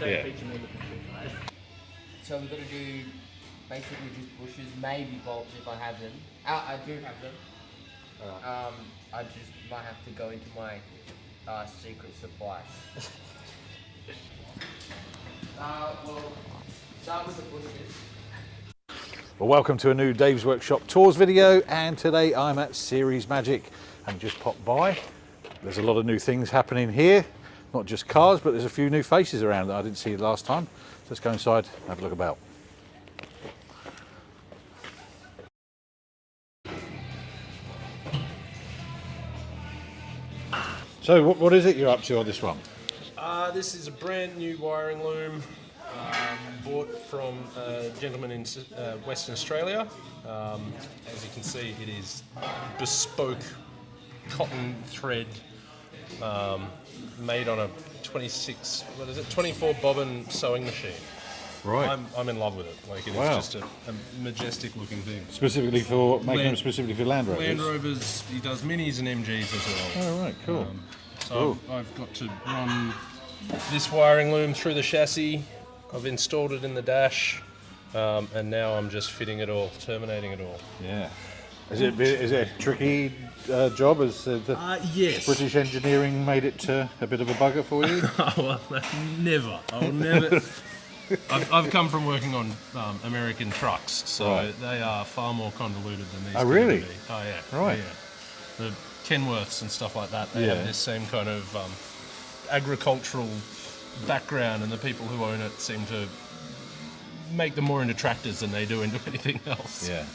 don't feature more than So we've got to do basically just bushes, maybe bulbs if I have them. I do have them. I just might have to go into my secret supply. Well, start with the bushes. Well, welcome to a new Dave's Workshop Tours video, and today I'm at Series Magic and just popped by. There's a lot of new things happening here, not just cars, but there's a few new faces around that I didn't see last time. So let's go inside and have a look about. So what is it you're up to on this one? This is a brand new wiring loom bought from a gentleman in Western Australia. As you can see, it is bespoke cotton thread made on a 24 bobbin sewing machine. Right. I'm in love with it. Like it is just a majestic looking thing. Specifically for making them specifically for Land Rovers. Land Rovers. He does minis and MGs as well. Oh right, cool. So I've got to run this wiring loom through the chassis. I've installed it in the dash, and now I'm just fitting it all, terminating it all. Yeah. Is it a tricky job? Has yes. British engineering made it a bit of a bugger for you? Well, never. I will never. I've come from working on American trucks, so they are far more convoluted than these. Oh, really? Be. Oh, yeah. Right. Yeah. The Kenworths and stuff like that, they have this same kind of agricultural background, and the people who own it seem to make them more into tractors than they do into anything else. Yeah.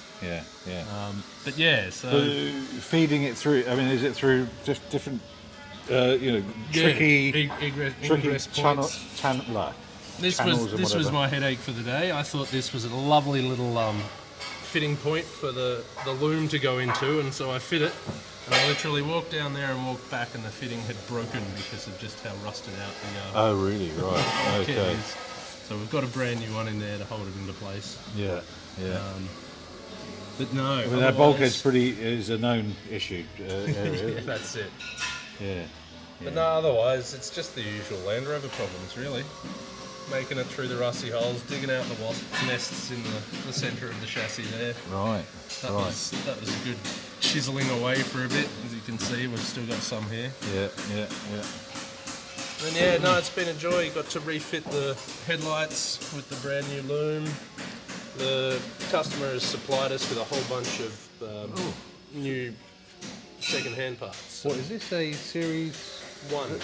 But yeah, so feeding it through. I mean, is it through just different, tricky ingress points. This was my headache for the day. I thought this was a lovely little fitting point for the loom to go into, and so I fit it. And I literally walked down there and walked back, and the fitting had broken because of just how rusted out the. Oh really? Right. kit Okay. is. So we've got a brand new one in there to hold it into place. Yeah. But no. I mean, that bulkhead's is a known issue. Area. Yeah, that's it. Yeah. But no, otherwise it's just the usual Land Rover problems, really. Making it through the rusty holes, digging out the wasp nests in the centre of the chassis there. Right. That was a good chiseling away for a bit. As you can see, we've still got some here. Yeah. And no, it's been a joy. Got to refit the headlights with the brand new loom. The customer has supplied us with a whole bunch of new second-hand parts. What is this? A Series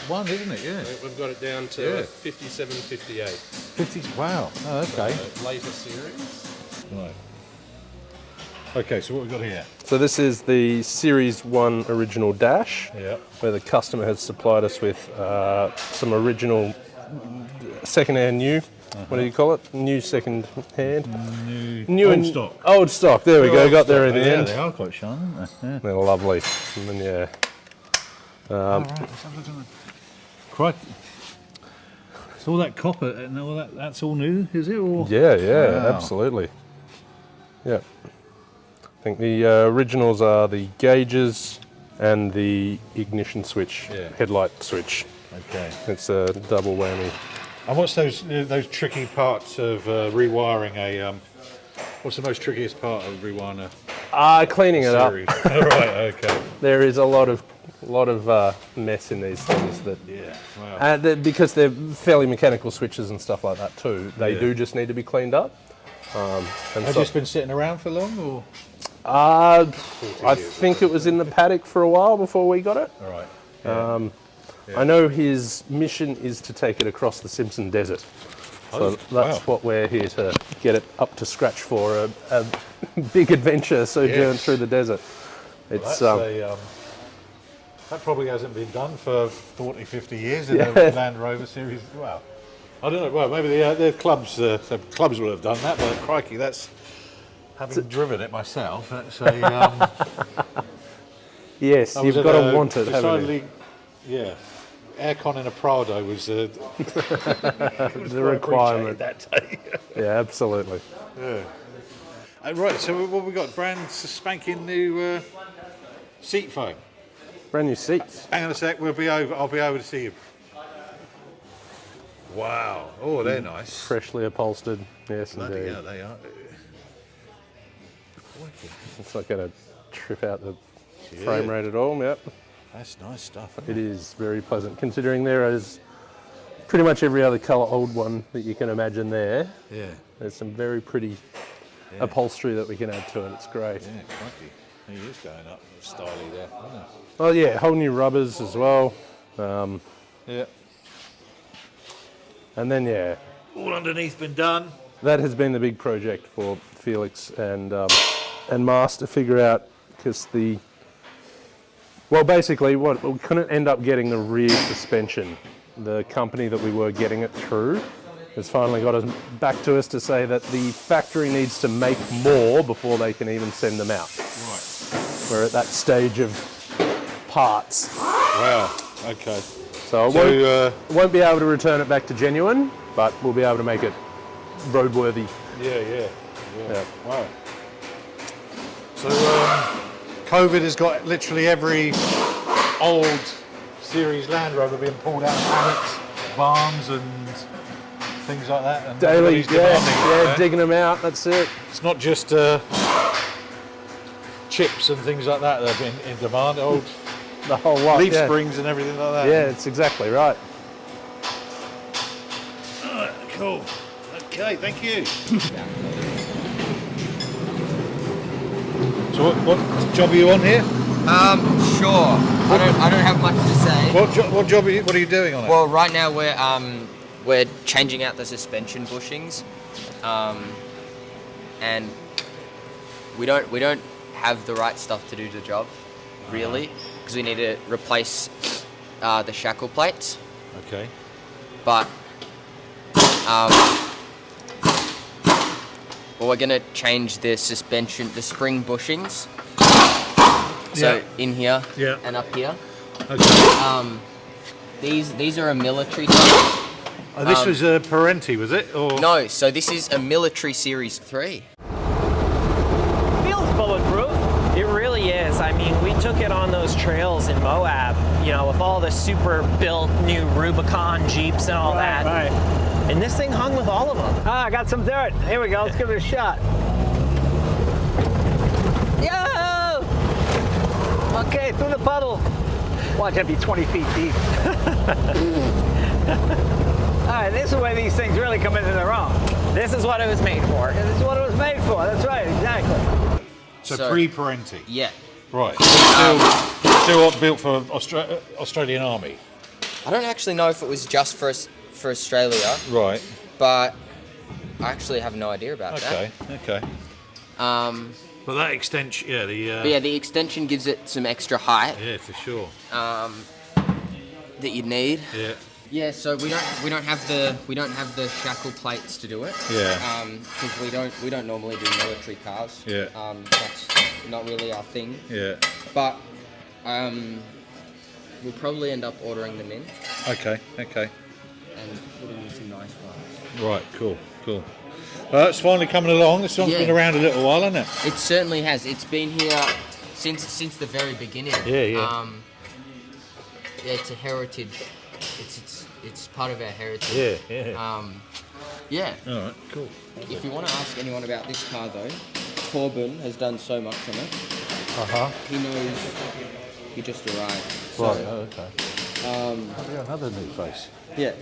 1, isn't it? Yeah. We've got it down to 57, 58. 50. Wow. Oh, okay. Later series. Right. Okay, so what we've got here? So this is the Series 1 original dash, Yeah. where the customer has supplied us with some original second-hand new. What do you call it? New second-hand? New old and stock. Old stock. There we go. Got there in the Yeah, end. they are quite shiny, aren't they? Yeah. They're lovely. And then, All right, let's have a look at them. Crikey. So all that copper and all that's all new, is it? Or? yeah, Wow. absolutely. Yeah. I think the originals are the gauges and the ignition switch, headlight switch. Okay. It's a double whammy. And what's those tricky parts of rewiring a? What's the most trickiest part of rewiring a Cleaning it series? Right. Okay. There is a lot of mess in these things that. Yeah. Wow. Because they're fairly mechanical switches and stuff like that too. They do just need to be cleaned up. Have you been sitting around for long, or? I think it was in the paddock for a while before we got it. All right. Yeah. I know his mission is to take it across the Simpson Desert. So that's what we're here to get it up to scratch for, a big adventure sojourn through the desert. It's that probably hasn't been done for 40, 50 years in the Land Rover series. Well, I don't know. Well, maybe the clubs will have done that, but crikey, that's having driven it myself. That's a yes, you've got to want it, haven't you? Yeah. Aircon in a Prado was the requirement that day. Yeah, absolutely. Yeah. Right, so what we got? Brand spanking new seat foam. Brand new seats. Hang on a sec. I'll be over to see you. Wow. Oh, they're nice. Freshly upholstered. Yes, Bloody indeed. hell, they are. It's not going to trip out the frame rate at all. Yep. That's nice stuff. It is very pleasant, considering there is pretty much every other colour old one that you can imagine there. Yeah. There's some very pretty upholstery that we can add to it. It's great. Yeah, crikey. He is going up styly there, isn't he? Oh yeah, whole new rubbers as well. Yeah. And then All underneath been done. that has been the big project for Felix and Mars to figure out, because basically we couldn't end up getting the rear suspension. The company that we were getting it through has finally got us back to us to say that the factory needs to make more before they can even send them out. Right. We're at that stage of parts. Wow. Okay. So won't be able to return it back to genuine, but we'll be able to make it roadworthy. Yeah. Wow. So COVID has got literally every old series Land Rover being pulled out of pallets, barns and things like that. And Daily, demanding digging them out, that's it. It's not just chips and things like that have been in demand. Old The whole lot. leaf springs and everything like that. Yeah, it's exactly right. Alright, cool. Okay, thank you. So what job are you on here? Sure. I don't have much to say. What job are you? What are you doing on it? Well, right now we're changing out the suspension bushings, and we don't have the right stuff to do the job, really, because we need to replace the shackle plates. Okay. But we're gonna change the suspension, the spring bushings. So in here and up here. Okay. These are a military type. This was a Parenti, was it? Or No, so this is a military series 3. Feels bulletproof. It really is. I mean, we took it on those trails in Moab, with all the super built new Rubicon Jeeps and all that. Right. And this thing hung with all of them. Ah, I got some dirt. Here we go. Let's give it a shot. Yo! Okay, through the puddle. Watch that be 20 feet deep. All right, this is where these things really come into their own. This is what it was made for. And this is what it was made for. That's right, exactly. so pre-Parenti. Yeah. Right. Still built for Australian Army. I don't actually know if it was just for Australia, Right. but I actually have no idea about Okay. that. But that extension, But yeah, the extension gives it some extra height yeah, for sure. that you need. Yeah. Yeah, so we don't have the shackle plates to do it. Yeah. Because we don't normally do military cars. Yeah. That's not really our thing. Yeah. But we'll probably end up ordering them in Okay. and putting in some nice ones. Right. Cool. It's finally coming along. This one's been around a little while, hasn't it? It certainly has. It's been here since the very beginning. Yeah. It's a heritage. It's part of our heritage. Yeah. Yeah. All right. Cool. If you want to ask anyone about this car, though, Torben has done so much on it. He knows. He just arrived. So, Right. Okay. Another new face. yeah.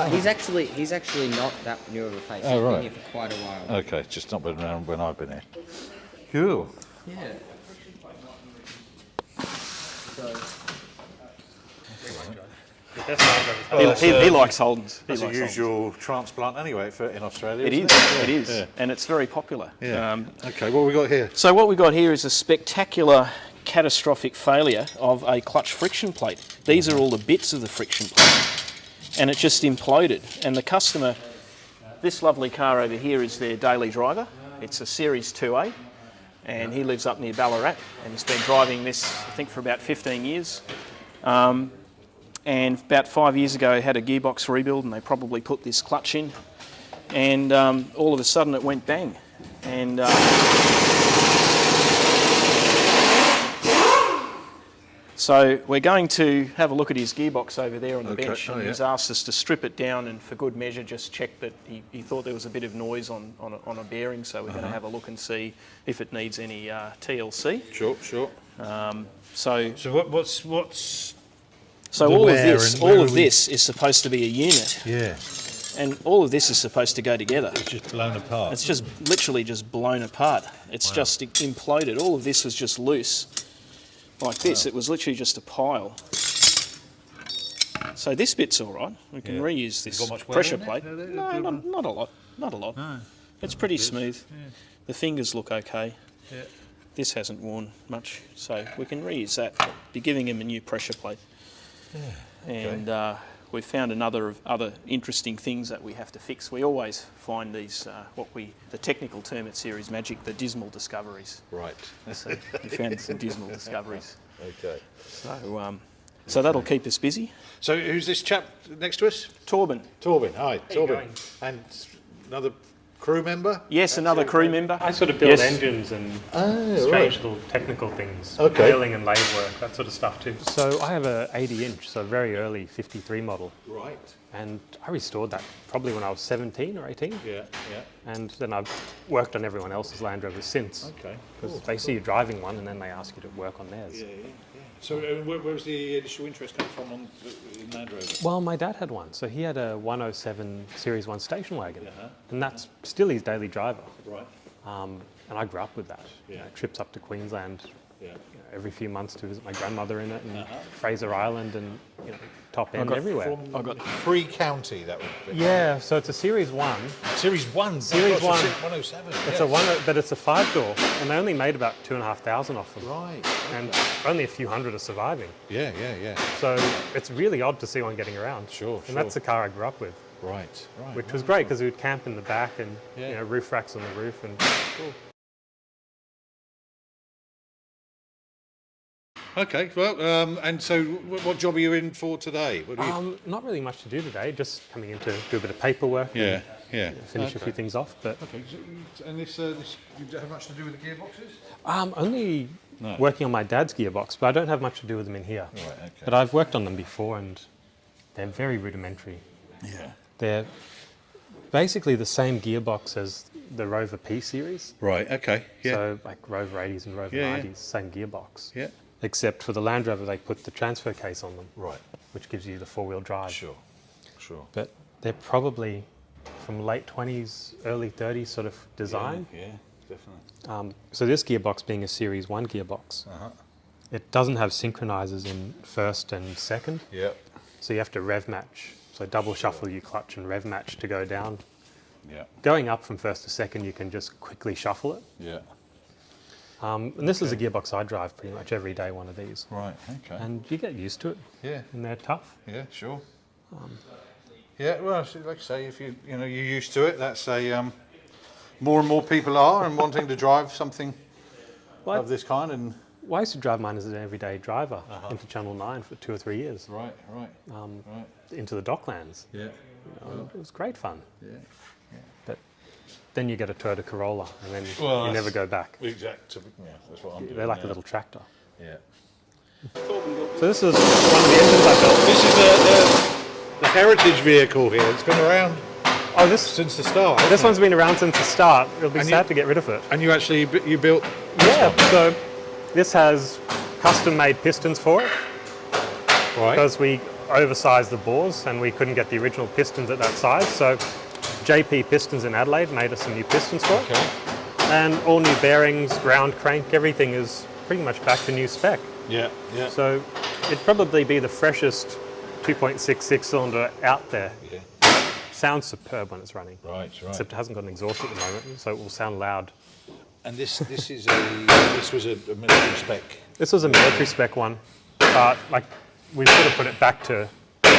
He's actually not that new of a face. Oh, He's right. been here for quite a while. Okay. Just not been around when I've been here. Cool. Yeah. So. He likes Holdens. It's a usual transplant anyway in Australia. It isn't is. It is, Yeah. and it's very popular. Yeah. Okay. What have we got here? So what we got here is a spectacular catastrophic failure of a clutch friction plate. These are all the bits of the friction plate, and it just imploded. And the customer, this lovely car over here is their daily driver. It's a Series 2A, and he lives up near Ballarat, and he's been driving this, I think, for about 15 years. And about 5 years ago, had a gearbox rebuild, and they probably put this clutch in, and all of a sudden it went bang. And So we're going to have a look at his gearbox over there on the Okay. bench, and Oh, yeah. he's asked us to strip it down and for good measure just check that he thought there was a bit of noise on a bearing, so we're going to have a look and see if it needs any TLC. Sure, sure. So what's all of wear this, and where all are of we- this is supposed to be a unit, Yeah, and all of this is supposed to go together. it's just blown apart. It's just literally just blown apart. It's just imploded. All of this was just loose, like this. It was literally just a pile. So this bit's all right. We can reuse this got much wear pressure in it? plate. No, not a lot. Not a lot. No. It's pretty smooth. The fingers look okay. Yeah. This hasn't worn much, so we can reuse that. Be giving him a new pressure plate. And we've found other interesting things that we have to fix. We always find these, the technical term at Series Magic, the dismal discoveries. Right. So we found some dismal discoveries. Okay. So that'll keep us busy. So who's this chap next to us? Torben. Torben. Hi, Torben. going? And another crew member? Yes, another crew member. I sort of build Yes. engines and Oh, strange little technical things, Okay. milling and lathe work, that sort of stuff too. So I have a 80-inch, so very early 53 model, Right. and I restored that probably when I was 17 or 18, Yeah, yeah. and then I've worked on everyone else's Land Rovers since. Okay. Because they see you driving one and then they ask you to work on theirs. Yeah, yeah, yeah. So where was the initial interest come from in Land Rover? Well, my dad had one, so he had a 107 Series 1 station wagon, Uh-huh. and that's still his daily driver. Right. And I grew up with that. You know, Yeah. trips up to Queensland Yeah. every few months to visit my grandmother in it, and Uh-huh. Fraser Island, and top end everywhere. From pre-county, that would be. Yeah, so it's a Series 1. Series 1. Series 1. 107. It's a one, but it's a 5-door, and they only made about 2,500 off them. Right. And only a few hundred are surviving. Yeah, yeah, yeah. So it's really odd to see one getting around. Sure, And that's the car I grew up with, Right, right. which was great because we would camp in the back and Yeah. roof racks on the roof. And Okay, well, and so what job are you in for today? What do you... not really much to do today, just coming in to do a bit of paperwork. Yeah, yeah. Finish a few things off, but Okay, and this you have much to do with the gearboxes? only No. working on my dad's gearbox, but I don't have much to do with them in here. Right, okay. But I've worked on them before, and they're very rudimentary. Yeah. They're basically the same gearbox as the Rover P series. Right, okay, yeah. So like Rover 80s and Rover Yeah, yeah. 90s, same gearbox. Yeah. Except for the Land Rover, they put the transfer case on them, Right, which gives you the four-wheel drive. sure, sure. But they're probably from late 20s, early 30s sort of design. Yeah, definitely. So this gearbox being a Series 1 gearbox, it doesn't have synchronizers in first and second. Yeah, So you have to rev match. So double shuffle your clutch and rev match to go down. yeah, Going up from first to second, you can just quickly shuffle it. yeah. And this is a gearbox I drive pretty much every day, one of these. Right, okay. And you get used to it, Yeah, and they're tough. yeah, sure. Yeah, well, so like I say, if you're used to it, that's a more and more people are and wanting to drive something Well, of this kind. And I used to drive mine as an everyday driver into Channel 9 for 2 or 3 years, right, right, into the Docklands. yeah, It was great fun. yeah. But then you get a Toyota Corolla, and then Well, you that's- never go back. Exactly. Yeah, that's what I'm doing. They're like yeah. a little tractor. Yeah. So this is one of the engines I built. This is the heritage vehicle here. It's been around Oh, this since the start. this hasn't one's been around since the start. It'll be And sad you- to get rid of it. it? And you actually you built. Yeah. So this has custom-made pistons for it Right. because we oversized the bores and we couldn't get the original pistons at that size. So JP Pistons in Adelaide made us some new pistons for it. Okay. And all new bearings, ground crank, everything is pretty much back to new spec. Yeah. Yeah. So it'd probably be the freshest 2.66 cylinder out there. Yeah. Sounds superb when it's running. Right. Right. Except it hasn't got an exhaust at the moment, so it will sound loud. And this is this was a military spec. This was a military spec one, but like we sort of put it back to,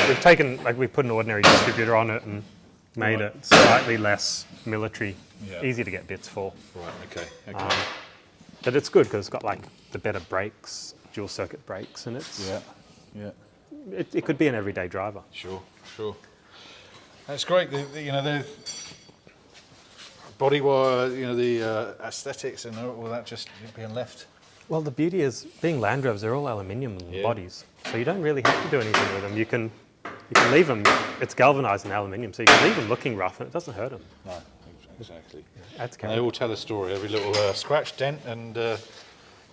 we've taken, like we put an ordinary distributor on it and made it slightly less military, Yeah. easy to get bits for. Right. Okay. Okay. But it's good because it's got like the better brakes, dual circuit brakes, and it's yeah. Yeah. it could be an everyday driver. Sure. Sure. That's great. The body wire, the aesthetics and all that just being left Well, the beauty is, being Land Rovers, they're all aluminium bodies, so you don't really have to do anything with them. You can leave them, it's galvanised in aluminium, so you can leave them looking rough and it doesn't hurt them. No, exactly. That's And they all tell a story, every little scratch, dent and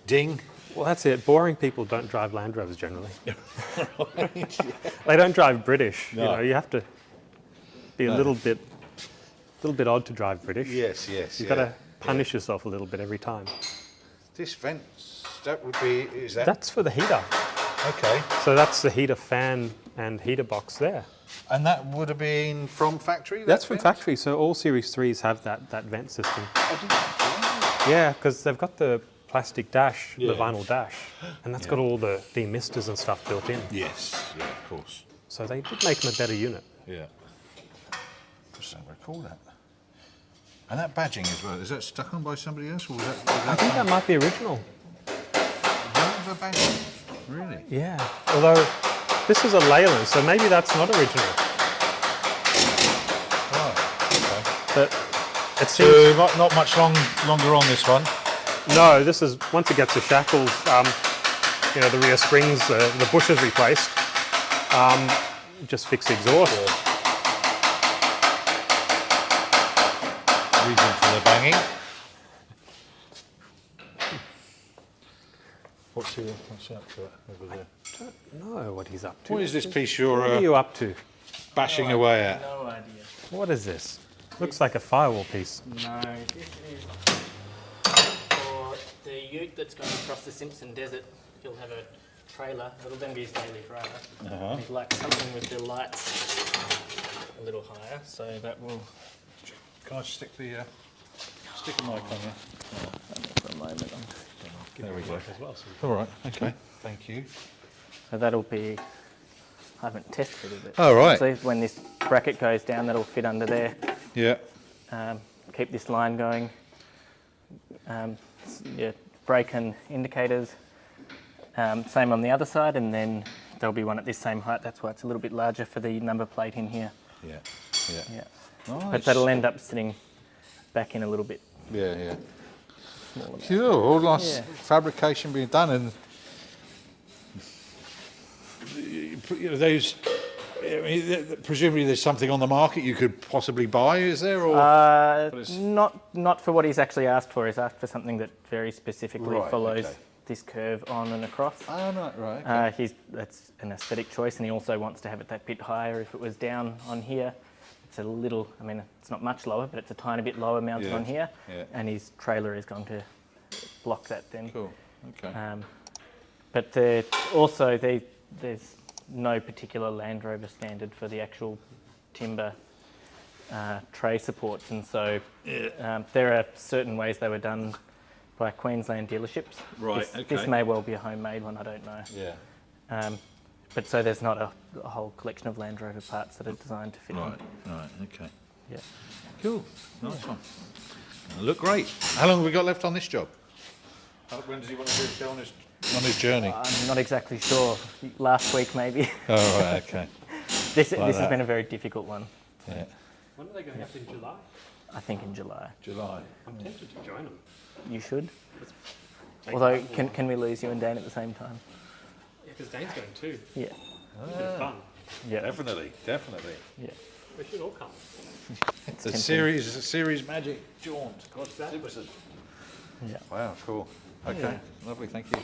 ding. Well, that's it. Boring people don't drive Land Rovers generally. They don't drive British. No. You know, you have to be a little bit odd to drive British. Yes, yes. You've got to punish yourself a little bit every time. This vent, that would be, is that? That's for the heater. Okay. So that's the heater fan and heater box there. And that would have been from factory? That's from vent? factory. So all Series 3s have that vent system. Oh, Yeah, because they've got the plastic dash, Yeah. the vinyl dash, and that's got all the demisters and stuff built in. yes, yeah, of course. So they did make them a better unit. Yeah. Just don't recall that. And that badging as well, is that stuck on by somebody else? Or was that, I think that might be original. Rover badging? Really? Yeah. Although this is a Leyland, so maybe that's not original. Oh, But it so seems not much longer on this one. no. This is once it gets the shackles, you know, the rear springs, the bushes replaced. Just fix the exhaust. Reason for the banging. What's he up to over there? No, what he's up to. What is this piece What are you're you up to? bashing away at? No idea. What is this? Looks like a firewall piece. No, this is for the ute that's going across the Simpson Desert. He'll have a trailer. It'll then be his daily driver. He'd like something with the lights a little higher, so that will. Can I stick the mic on you? For a moment. There we go. All right, okay. Thank you. So that'll be. I haven't tested it. All right. So when this bracket goes down, that'll fit under there. Yeah. Keep this line going. Yeah, brake and indicators. Same on the other side, and then there'll be one at this same height. That's why it's a little bit larger for the number plate in here. Yeah. Yeah. Yeah. Nice. But that'll end up sitting back in a little bit. Yeah, yeah. Smaller. Cool. All nice Yeah. fabrication being done, and you know, those. I mean, presumably, there's something on the market you could possibly buy. Is there? Or Not for what he's actually asked for. He's asked for something that very specifically Right, follows okay. this curve on and across. Oh, no, right. Okay. That's an aesthetic choice, and he also wants to have it that bit higher. If it was down on here, it's a little. I mean, it's not much lower, but it's a tiny bit lower mounted Yeah, on here, yeah. and his trailer is going to block that then. Cool. Okay. But there's no particular Land Rover standard for the actual timber tray supports, and so there are certain ways they were done by Queensland dealerships. Right, This okay. may well be a homemade one, I don't know. Yeah. But so there's not a whole collection of Land Rover parts that are designed to fit Right. in. Right. Okay. Yeah. Cool. Nice one. They look great. How long have we got left on this job? When does he want to go on his journey? I'm not exactly sure. Last week maybe. Oh, right. Okay. This that. has been a very difficult one. Yeah. When are they going up in July? I think in July. July. I'm tempted to join them. You should. Although, can we lose you and Dane at the same time? Yeah, because Dane's going too. Yeah. It's fun. Yeah. Definitely. Definitely. Yeah. We should all come. It's a series Magic jaunt. What's that? Simpson. Yeah. Wow. Cool. Okay. Lovely. Thank you.